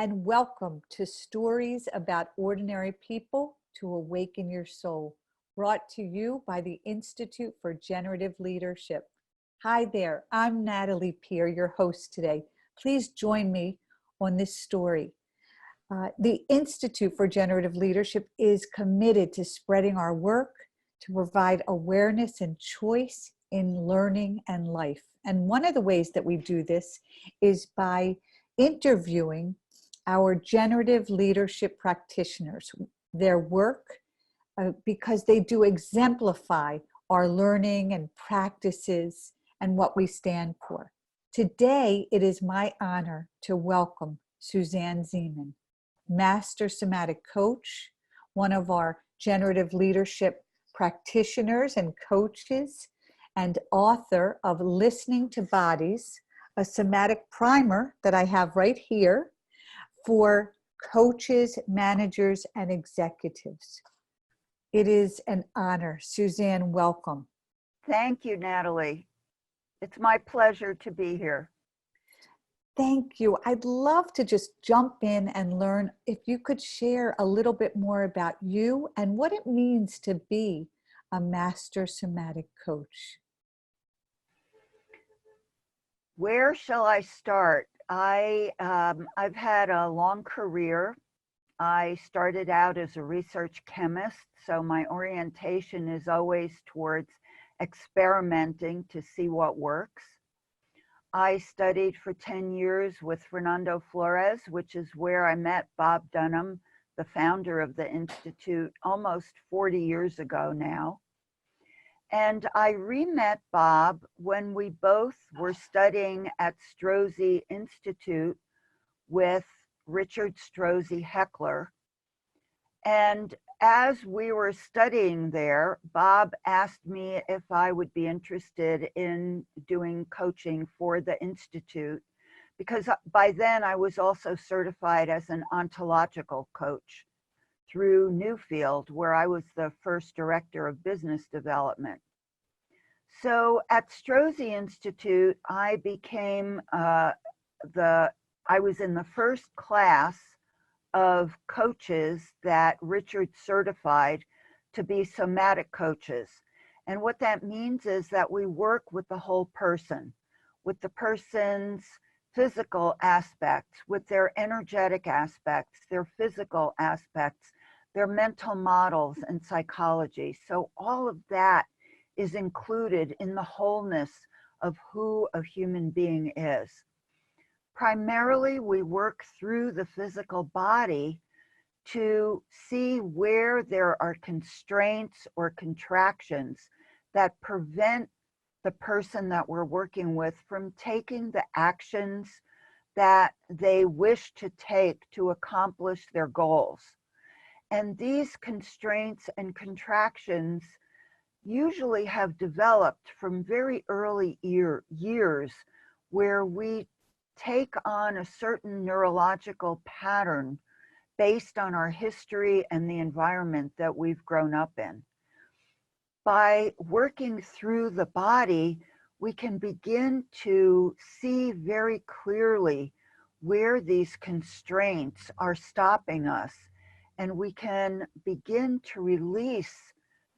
and welcome to Stories About Ordinary People to Awaken Your Soul, brought to you by the Institute for Generative Leadership. Hi there, I'm Natalie Peer, your host today. Please join me on this story. The Institute for Generative Leadership is committed to spreading our work to provide awareness and choice in learning and life. And one of the ways that we do this is by interviewing our generative leadership practitioners, their work, because they do exemplify our learning and practices and what we stand for. Today, it is my honor to welcome Suzanne Zeman, Master Somatic Coach, one of our generative leadership practitioners and coaches, and author of Listening to Bodies, a somatic primer that I have right here for coaches, managers, and executives. It is an honor. Suzanne, welcome. Thank you, Natalie. It's my pleasure to be here. Thank you. I'd love to just jump in and learn if you could share a little bit more about you and what it means to be a master somatic coach. Where shall I start? I've had a long career. I started out as a research chemist, so my orientation is always towards experimenting to see what works. I studied for 10 years with Fernando Flores, which is where I met Bob Dunham, the founder of the Institute, almost 40 years ago now. And I re-met Bob when we both were studying at Strozzi Institute with Richard Strozzi Heckler. And as we were studying there, Bob asked me if I would be interested in doing coaching for the Institute, because by then I was also certified as an ontological coach through Newfield, where I was the first director of business development. So at Strozzi Institute, I became I was in the first class of coaches that Richard certified to be somatic coaches. And what that means is that we work with the whole person, with the person's physical aspects, with their energetic aspects, their physical aspects, their mental models and psychology. So all of that is included in the wholeness of who a human being is. Primarily, we work through the physical body to see where there are constraints or contractions that prevent the person that we're working with from taking the actions that they wish to take to accomplish their goals. And these constraints and contractions usually have developed from very early years where we take on a certain neurological pattern based on our history and the environment that we've grown up in. By working through the body, we can begin to see very clearly where these constraints are stopping us, and we can begin to release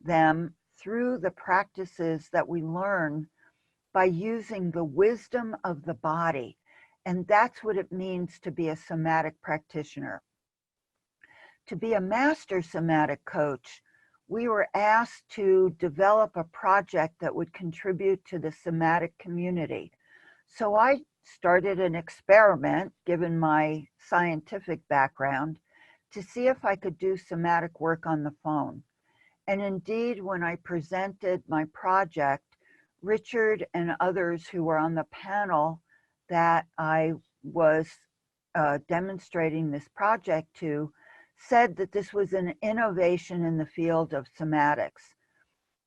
them through the practices that we learn by using the wisdom of the body. And that's what it means to be a somatic practitioner. To be a master somatic coach, we were asked to develop a project that would contribute to the somatic community. So I started an experiment, given my scientific background, to see if I could do somatic work on the phone. And indeed, when I presented my project, Richard and others who were on the panel that I was demonstrating this project to said that this was an innovation in the field of somatics.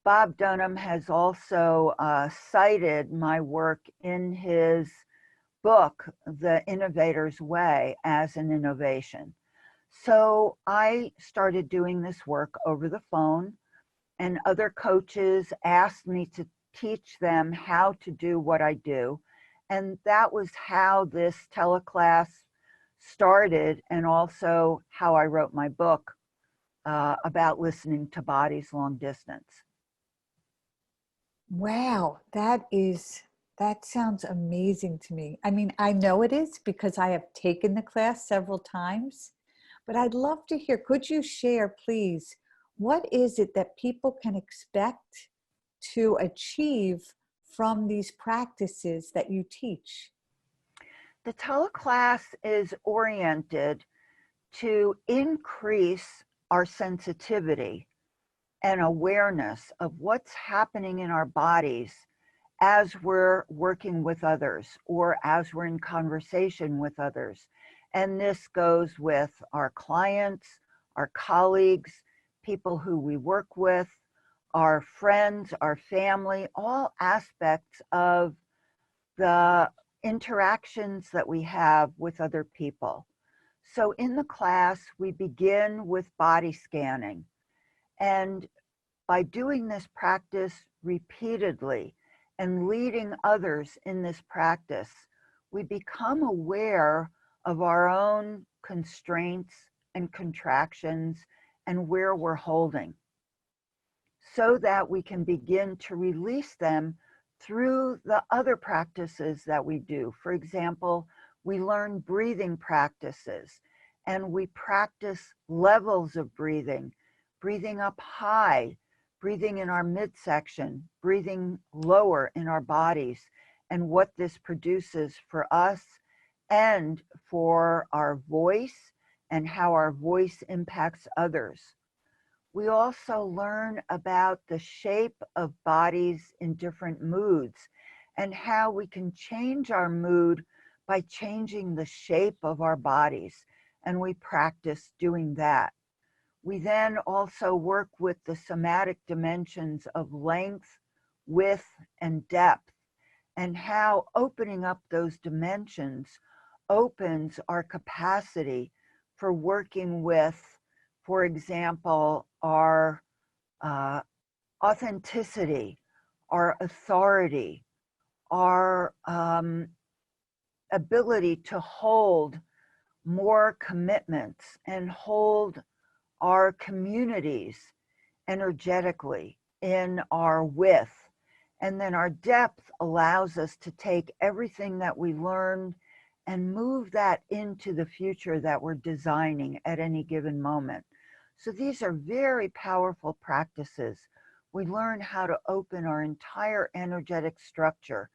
Bob Dunham has also cited my work in his book, The Innovator's Way, as an innovation. So I started doing this work over the phone, and other coaches asked me to teach them how to do what I do. And that was how this teleclass started, and also how I wrote my book about listening to bodies long distance. Wow, that sounds amazing to me. I mean, I know it is because I have taken the class several times, but I'd love to hear, could you share, please, what is it that people can expect to achieve from these practices that you teach? The teleclass is oriented to increase our sensitivity and awareness of what's happening in our bodies as we're working with others or as we're in conversation with others. And this goes with our clients, our colleagues, people who we work with, our friends, our family, all aspects of the interactions that we have with other people. So in the class, we begin with body scanning. And by doing this practice repeatedly and leading others in this practice, we become aware of our own constraints and contractions and where we're holding, so that we can begin to release them through the other practices that we do. For example, we learn breathing practices and we practice levels of breathing, breathing up high, breathing in our midsection, breathing lower in our bodies, and what this produces for us and for our voice and how our voice impacts others. We also learn about the shape of bodies in different moods and how we can change our mood by changing the shape of our bodies. And we practice doing that. We then also work with the somatic dimensions of length, width, and depth, and how opening up those dimensions opens our capacity for working with, for example, our authenticity, our authority, our ability to hold more commitments and hold our communities energetically in our width. And then our depth allows us to take everything that we learned and move that into the future that we're designing at any given moment. So these are very powerful practices. We learn how to open our entire energetic structure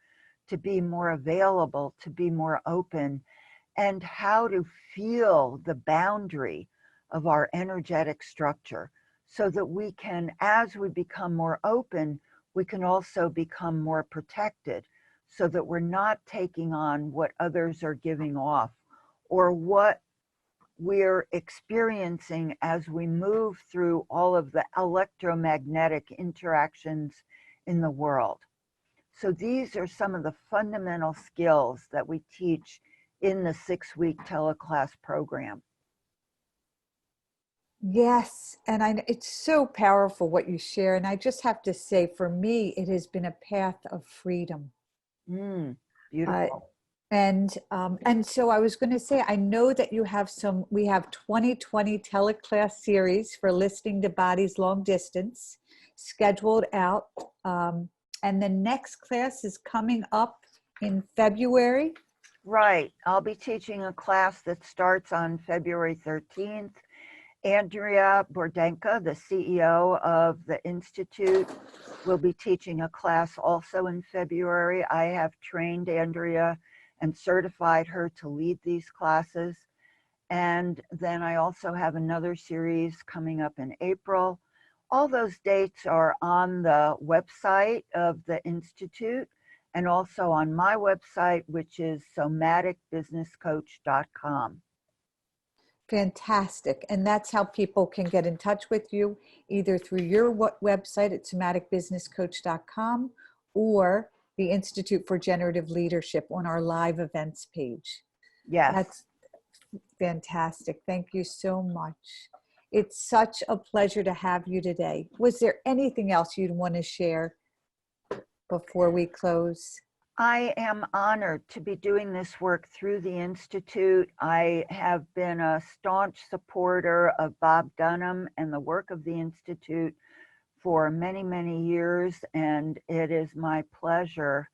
to be more available, to be more open, and how to feel the boundary of our energetic structure so that we can, as we become more open, we can also become more protected so that we're not taking on what others are giving off or what we're experiencing as we move through all of the electromagnetic interactions in the world. So these are some of the fundamental skills that we teach in the 6-week teleclass program. Yes, and it's so powerful what you share. And I just have to say, for me, it has been a path of freedom. Beautiful. And so I was going to say, I know that we have 2020 teleclass series for listening to bodies long distance scheduled out. And the next class is coming up in February. Right. I'll be teaching a class that starts on February 13th. Andrea Bordenka, the CEO of the Institute, will be teaching a class also in February. I have trained Andrea and certified her to lead these classes. And then I also have another series coming up in April. All those dates are on the website of the Institute and also on my website, which is somaticbusinesscoach.com. Fantastic. And that's how people can get in touch with you, either through your website at somaticbusinesscoach.com or the Institute for Generative Leadership on our live events page. Yes. That's fantastic. Thank you so much. It's such a pleasure to have you today. Was there anything else you'd want to share before we close? I am honored to be doing this work through the Institute. I have been a staunch supporter of Bob Dunham and the work of the Institute for many, many years, and it is my pleasure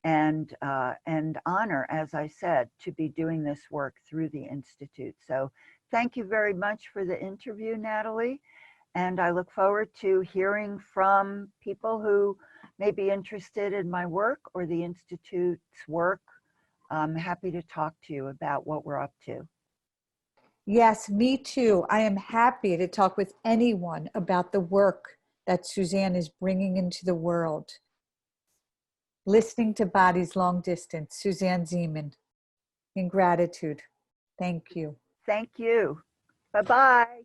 and honor, as I said, to be doing this work through the Institute. So thank you very much for the interview, Natalie. And I look forward to hearing from people who may be interested in my work or the Institute's work. I'm happy to talk to you about what we're up to. Yes, me too. I am happy to talk with anyone about the work that Suzanne is bringing into the world. Listening to Bodies Long Distance, Suzanne Zeman. In gratitude. Thank you. Thank you. Bye-bye.